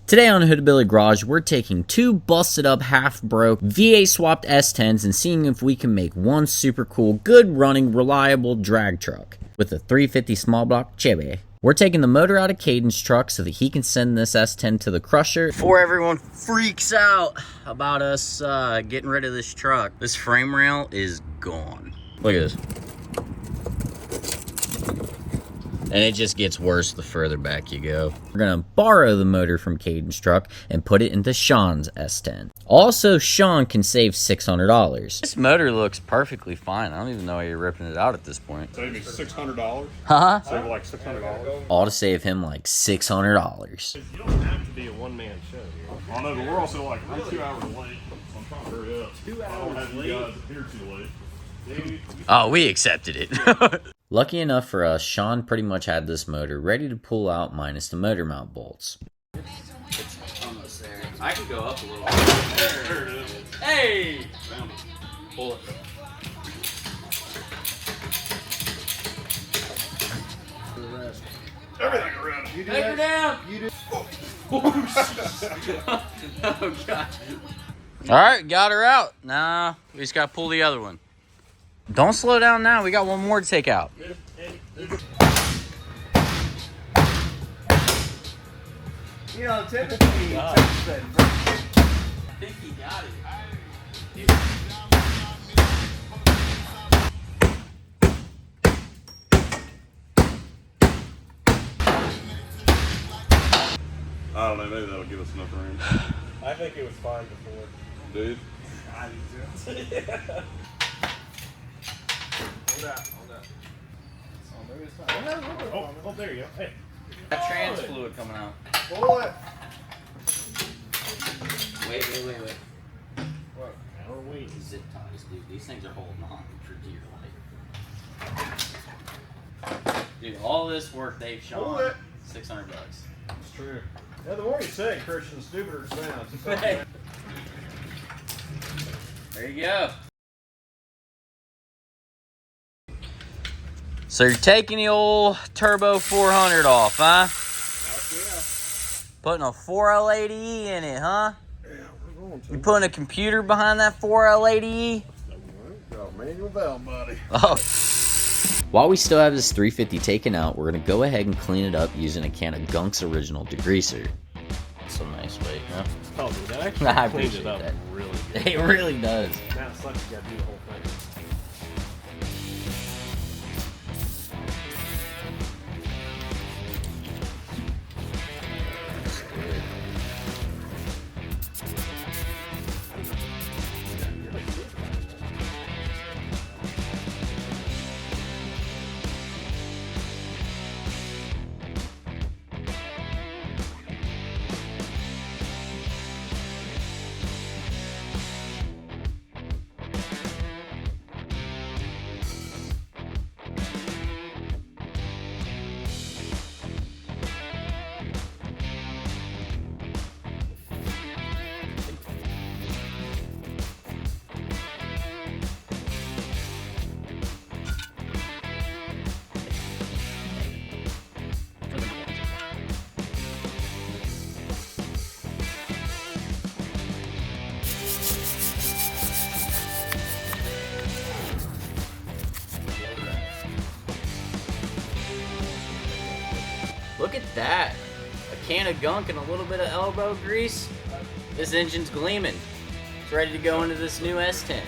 Today on Hood Billy Garage, we're taking two busted up, half broke V8 swapped S10s and seeing if we can make one super cool, good running, reliable drag truck with a 350 small block Chevy. We're taking the motor out of Caden's truck so that he can send this S10 to the crusher. Before everyone freaks out about us getting rid of this truck, this frame rail is gone. Look at this. And it just gets worse the further back you go. We're gonna borrow the motor from Caden's truck and put it into Sean's S10. Also, Sean can save $600. This motor looks perfectly fine. I don't even know why you're ripping it out at this point. Save me $600? Huh? Save like $600? All to save him like $600. You don't have to be a one-man show here. I know, but we're also like, we're 2 hours late. So I'm trying to hurry up. 2 hours I don't have late? you guys here too late. Dude, Oh, we accepted it. Lucky enough for us, Sean pretty much had this motor ready to pull out minus the motor mount bolts. It's almost there. I can go up a little bit. There it is. Hey! Found it. Pull it. Everything around. Take her down! You do. Oh, God. Alright, got her out. Nah, we just gotta pull the other one. Don't slow down now, we got one more to take out. You know, typically, I think he got it. I don't know, maybe that'll give us enough room. I think it was fine before. Dude. I do too. Yeah. Hold that. Oh, maybe it's not. Oh, there you go. Hey. Got trans fluid coming out. Pull it. Wait. What? Now we're waiting. Zip ties, dude. These things are holding on for dear life. Dude, all this work they've Pull shown. it. $600. It's true. Yeah, the more you say, Christian, the stupider it sounds. There you go. So you're taking the old Turbo 400 off, huh? Heck yeah. Putting a 4L80E in it, huh? Yeah, we're going to. You putting a computer behind that 4L80E? Got a manual valve body. Oh. While we still have this 350 taken out, we're going to go ahead and clean it up using a can of Gunk's Original Degreaser. That's a nice weight, huh? Oh, dude, that actually I cleans appreciate it up that. really good. It really does. Now it sucks you gotta do the whole thing. Look at that. A can of gunk and a little bit of elbow grease. This engine's gleaming. It's ready to go into this new S10.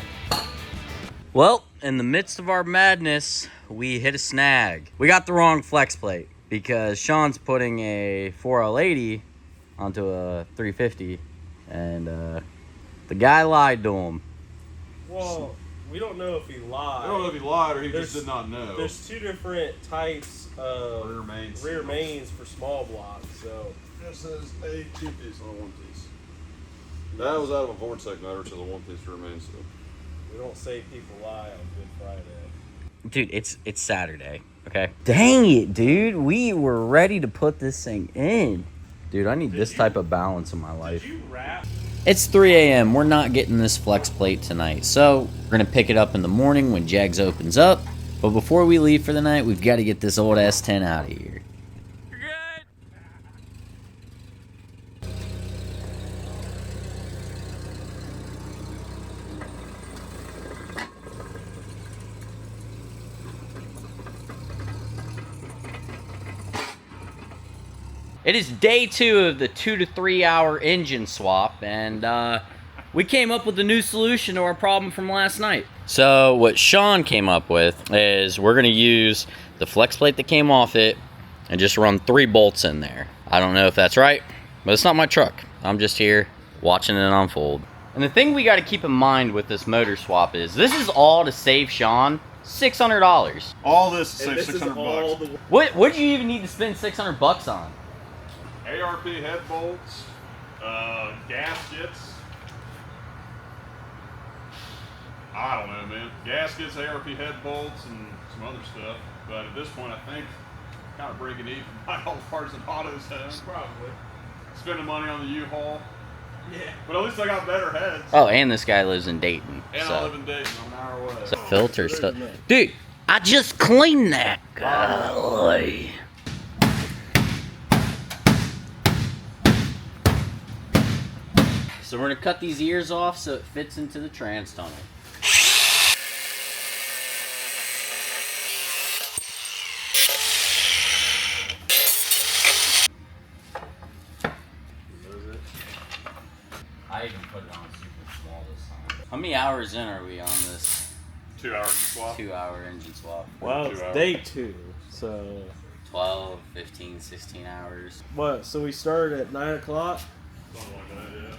Well, in the midst of our madness, we hit a snag. We got the wrong flex plate because Sean's putting a 4L80 onto a 350 and the guy lied to him. Well, we don't know if he lied. I don't know if he lied or he There's- just did not know. There's two different types of Rear mains. for small blocks, so This is a 2-piece on a 1-piece. That was out of a Vortex motor to the 1-piece rear main, so. we don't say people lie on Good Friday. Dude, it's Saturday, okay? Dang it, dude. We were ready to put this thing in. Dude, I need this type of balance in my life. Did you wrap? It's 3 a.m. We're not getting this flex plate tonight, so we're going to pick it up in the morning when Jags opens up. But before we leave for the night, we've got to get this old S10 out of here. It is day 2 of the 2 to 3 hour engine swap, and we came up with a new solution to our problem from last night. So what Sean came up with is we're gonna use the flex plate that came off it and just run 3 bolts in there. I don't know if that's right, but it's not my truck. I'm just here watching it unfold. And the thing we gotta keep in mind with this motor swap is this is all to save Sean $600. All this to And save this is 600 all bucks. the What would you even need to spend $600 on? ARP head bolts, gaskets. I don't know, man. Gaskets, ARP head bolts, and some other stuff. But at this point, I think kind of breaking even. Buy all the parts in autos home. probably. Spending money on the U-Haul. Yeah. But at least I got better heads. Oh, and this guy lives in Dayton. And so. I live in Dayton. I'm an hour away. So filter stuff. Dude, I just cleaned that. Golly. So we're gonna cut these ears off so it fits into the trans tunnel. I even put it on super small this time. How many hours in are we on this 2 hours swap. 2 hour engine swap? Well, 2 it's hours. day 2, so 12, 15, 16 hours. what? So we started at 9 o'clock. Something like that, yeah.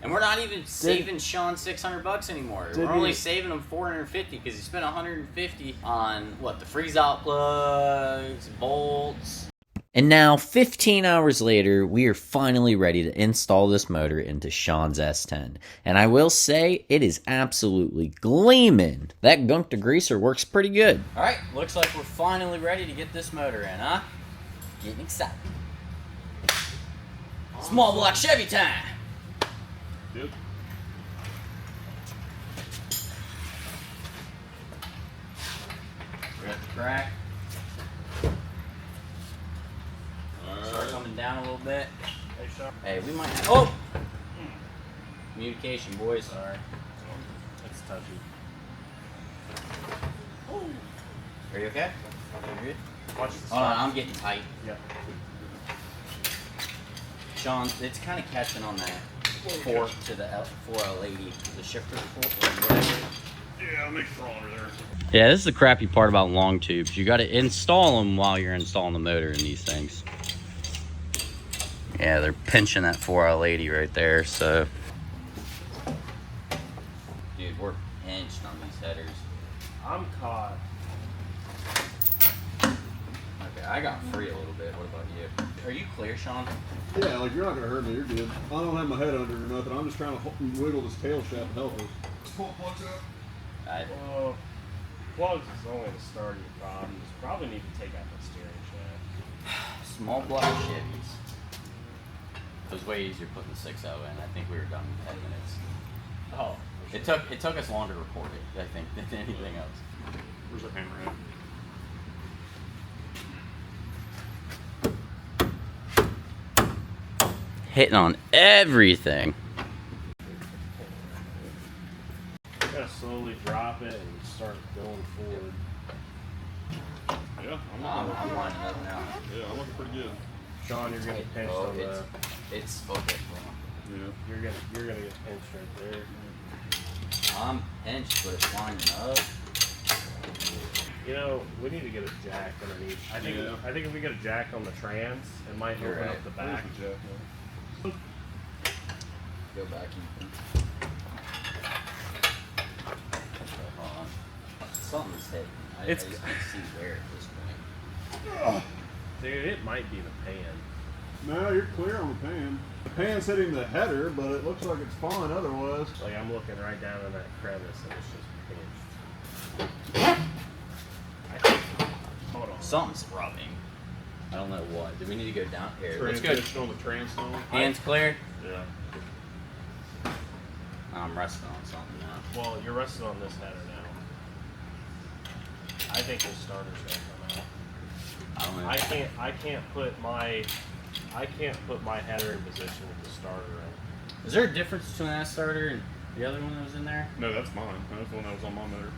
And we're not even saving Sean $600 anymore. Did We're only we- saving him $450 because he spent $150 on what, the freeze out plugs, bolts. And now, 15 hours later, we are finally ready to install this motor into Sean's S10. And I will say, it is absolutely gleaming. That gunk degreaser works pretty good. All right, looks like we're finally ready to get this motor in, huh? Getting excited. Small block Chevy time. Dude. We're at the crack. Start coming down a little bit. Hey, Sean. Hey, we might have. Oh! Communication, boys. Sorry. It's touchy. Are you okay? You good? Watch the Hold on, I'm getting tight. Yep. Sean, it's kind of catching on that fork to the 4L80, the shifter fork or whatever. Yeah, I'll make it fall under there. Yeah, this is the crappy part about long tubes. You got to install them while you're installing the motor in these things. Yeah, they're pinching that 4L80 right there, so. Dude, we're pinched on these headers. I'm caught. Okay, I got free a little bit. What about you? Are you clear, Sean? Yeah, like you're not gonna hurt me. You're good. I don't have my head under or nothing. I'm just trying to wiggle this tail shaft and help us. Pull plugs up. Well, plugs is only the starting problem. You probably need to take out the steering shaft. Small block Chevys. It was way easier putting the 6.0 in. I think we were done in 10 minutes. Oh. It took us longer to record it, I think, than anything else. Where's our hammer at? Hitting on everything. You gotta slowly drop it and start going forward. Yeah, I'm lining up now. Yeah, I'm looking pretty good. Sean, you're getting pinched Oh, on the. it's okay. Yeah. You're gonna get pinched right there. I'm pinched, but it's lining up. You know, we need to get a jack underneath. I think Yeah. if we get a jack on the trans, it might You're open right. up the back. Where's the jack, man? Go back, Ethan. Hold on. Something's hitting. I It's- just can't see where at this point. Dude, it might be the pan. No, you're clear on the pan. The pan's hitting the header, but it looks like it's fine otherwise. Like I'm looking right down in that crevice and it's just pinched. I think. Hold on. Something's rubbing. I don't know what. Do we need to go down here? Let's go. Transition on the transom. Hands clear. Yeah. I'm resting on something now. Well, you're resting on this header now. I think the starter's gonna come out. I don't know. I can't put my header in position with the starter in. Is there a difference between that starter and the other one that was in there? No, that's mine. That's the one that was on my motor.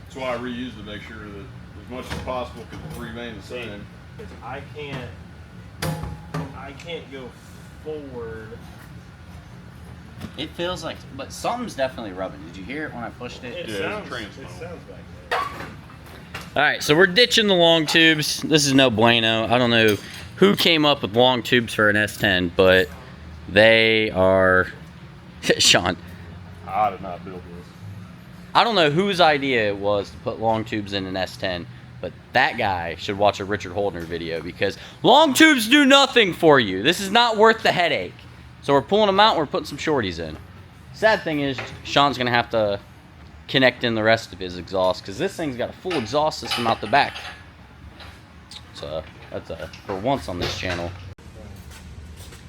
That's why I reused to make sure that as much as possible could remain the same. 'Cause I can't go forward. It feels like, but something's definitely rubbing. Did you hear it when I pushed it? Yeah, Sounds, it's a it transmo. sounds back there. All right, so we're ditching the long tubes. This is no bueno. I don't know who came up with long tubes for an S10, but they are, Sean, I did not build this. I don't know whose idea it was to put long tubes in an S10, but that guy should watch a Richard Holdner video because long tubes do nothing for you. This is not worth the headache. So we're pulling them out and we're putting some shorties in. Sad thing is, Sean's gonna have to connect in the rest of his exhaust because this thing's got a full exhaust system out the back. So that's for once on this channel.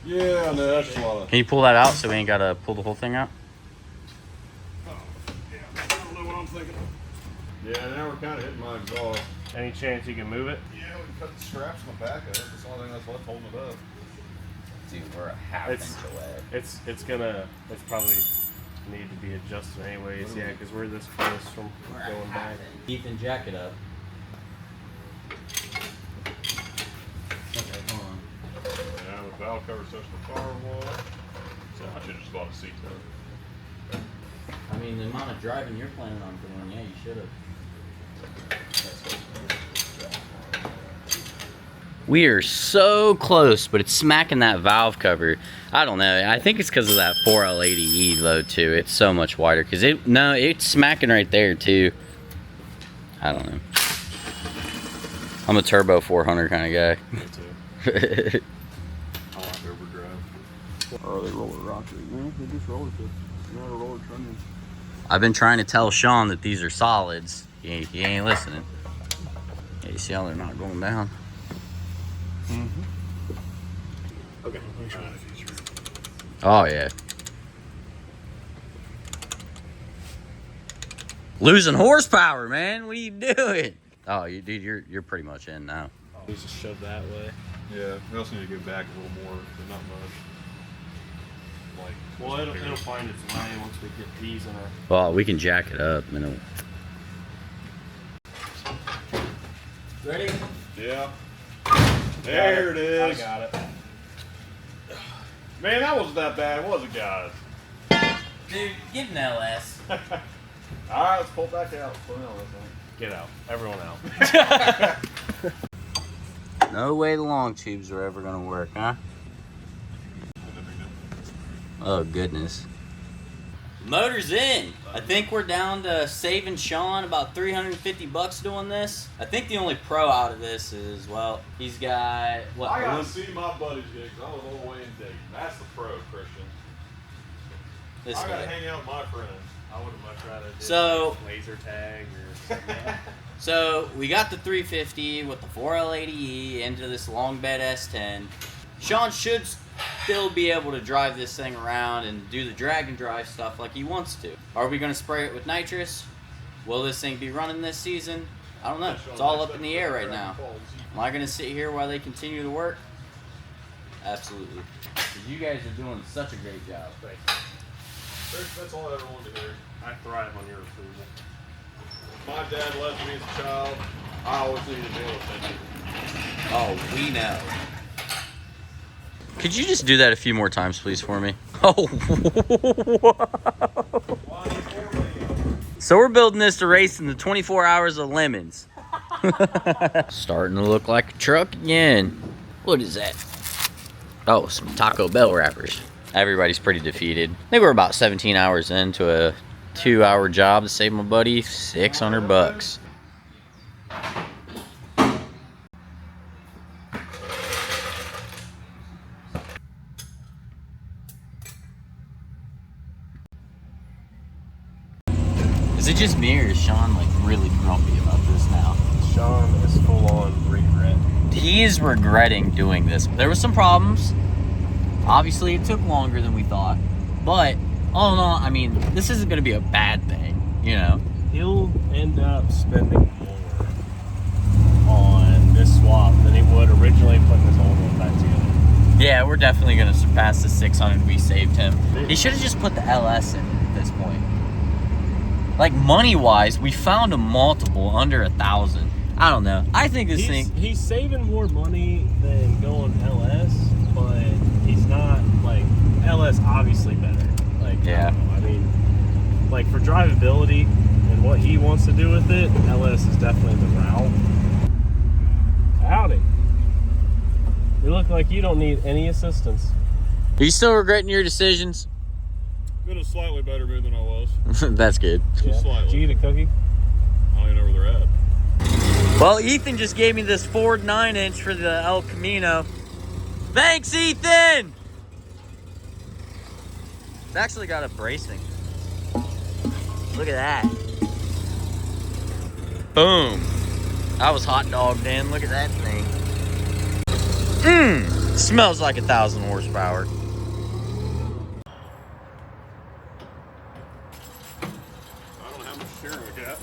Yeah, no, that's a lot of. Can you pull that out so we ain't gotta pull the whole thing out? Yeah, I don't know what I'm thinking. Yeah, now we're kind of hitting my exhaust. Any chance you can move it? Yeah, we can cut the straps on the back of it. That's the only thing that's left holding it up. Dude, we're a half It's- inch away. It's probably need to be adjusted anyways. Yeah, because we're this close from going back. Ethan, jack it up. Okay, hold on. Yeah, the valve cover touched the firewall. So I should have just bought a seat cover. I mean, the amount of driving you're planning on doing, yeah, you should have. We are so close, but it's smacking that valve cover. I don't know. I think it's because of that 4L80E load too. It's so much wider. Cause it's smacking right there too. I don't know. I'm a turbo 400 kind of guy. Me too. I like overdrive. Or are they roller rockers? Man, they just roller coasters. Not a roller trunnion. I've been trying to tell Sean that these are solids. He ain't listening. Yeah, you see how they're not going down? Okay. Oh yeah. Losing horsepower, man. What are you doing? Oh, dude, you're pretty much in now. Needs to shove that way. Yeah, we also need to go back a little more, but not much. Like, Well, it'll find its way once we get these in our. Well, we can jack it up. Ready? yeah. There it is. I got it. Man, that wasn't that bad, was it, guys? Dude, get an LS. All right, let's pull it back out. Pull it out, Get out. Everyone out. No way the long tubes are ever gonna work, huh? Oh goodness. Motor's in. I think we're down to saving Sean about 350 bucks doing this. I think the only pro out of this is, well, he's got what? I got to see my buddies gigs. I was all the way in Dayton. That's the pro, Christian. This I got to guy. hang out with my friends. I would have much rather did So- laser tag or something. So we got the 350 with the 4L80E into this long bed S10. Sean should still be able to drive this thing around and do the drag and drive stuff like he wants to. Are we going to spray it with nitrous? Will this thing be running this season? I don't know. It's all up in the air right now. Am I going to sit here while they continue to work? Absolutely. You guys are doing such a great job. Thank you. That's all I ever wanted to hear. I thrive on your approval. My dad left me as a child. I always needed to deal with it. Oh, we know. Could you just do that a few more times, please, for me? Oh, so we're building this to race in the 24 hours of lemons. Starting to look like a truck again. What is that? Oh, some Taco Bell wrappers. Everybody's pretty defeated. I think we're about 17 hours into a 2-hour job to save my buddy 600 bucks. Is it just me or is Sean like really grumpy about this now? Sean is full on regret. He is regretting doing this. There were some problems. Obviously, it took longer than we thought. But, all in all, I mean, this isn't going to be a bad thing, you know? He'll end up spending more on this swap than he would originally putting this old one back together. Yeah, we're definitely going to surpass the 600 we saved him. He should have just put the LS in at this point. Like, money-wise, we found a multiple under 1,000. I don't know. I think this thing. He's saving more money than going LS, but he's not like LS. Obviously better. Like Yeah. I mean, like for drivability and what he wants to do with it, LS is definitely the route. Howdy. You look like you don't need any assistance. Are you still regretting your decisions? In a slightly better mood than I was. That's good. Yeah. Slightly. Did you eat a cookie? I don't even know where they're at. Well, Ethan just gave me this Ford 9-inch for the El Camino. Thanks, Ethan! It's actually got a bracing. Look at that. Boom. I was hot dogged in. Look at that thing. Smells like 1,000 horsepower. I don't know how much steering we got.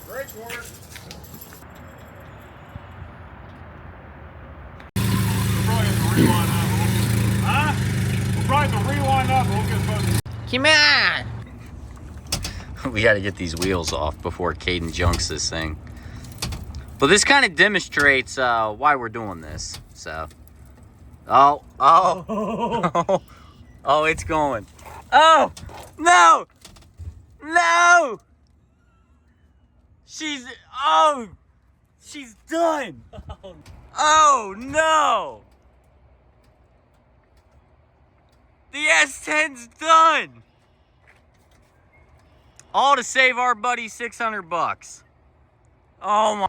Brakes work. We'll probably have to rewind up. Huh? We'll probably have to rewind up. We'll get focused. Come on! We gotta get these wheels off before Caden junks this thing. But this kind of demonstrates why we're doing this. So, oh, it's going. Oh, no, she's done. Oh no, the S10's done. All to save our buddy $600. Oh my.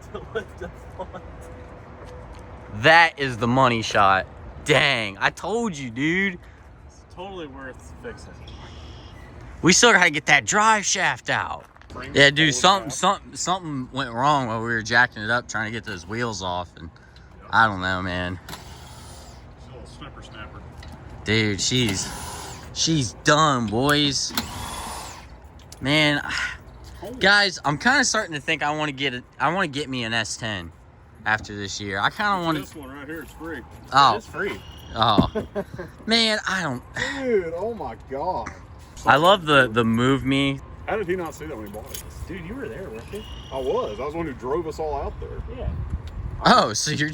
That is the money shot. Dang, I told you, dude. It's totally worth fixing. We still gotta get that drive shaft out. Yeah, dude, something went wrong while we were jacking it up trying to get those wheels off, and I don't know, man. It's a little snapper. Dude, she's done, boys. Man, guys, I'm kind of starting to think I want to get me an S10 after this year. I kind of want to. This one right here is free. Oh, It's free. oh, man, I don't. Dude, oh my god. I love the move me. How did he not see that when he bought it? Dude, you were there, weren't you? I was the one who drove us all out there. Yeah. Oh, so you're.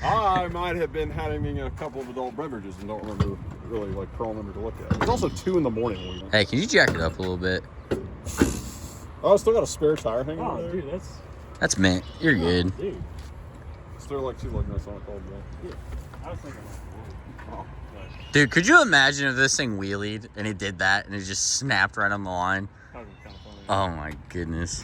I might have been having a couple of adult beverages and don't remember really like crawling over to look at it. It's also 2 in the morning when we went. Hey, can you jack it up a little bit? Oh, I still got a spare tire hanging over Oh, there. dude, that's. That's mint. You're good. Dude. Still like 2 like nice on a cold day. I was thinking like, whoa. Dude, could you imagine if this thing wheelied and it did that and it just snapped right on the line? That would be kind of funny. Oh my goodness.